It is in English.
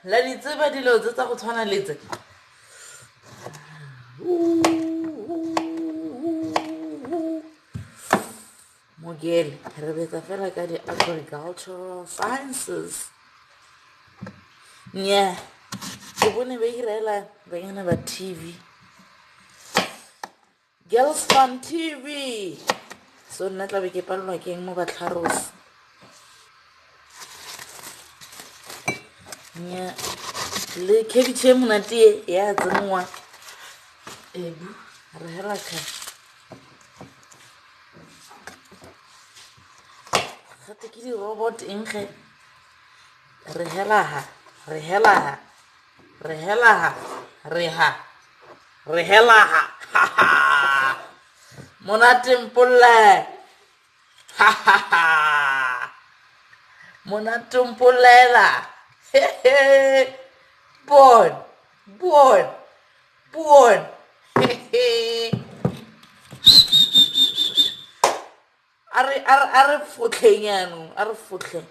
la di tseba dilo tse tsa go tshwana le tse mogele re betsa fela ka di-agricultural sciences nya ke bone ba irela banyana ba tv Girls Fun TV so nna tlabe ke palelwa ke eng mo ba tlharosa nya le khabitšhe e monate ya tsenngwa ebu re hela ka gate ke di-robot eng ge re helaha monate mpolle monate mpollela bon a re fotlheng yanong a re fotlhe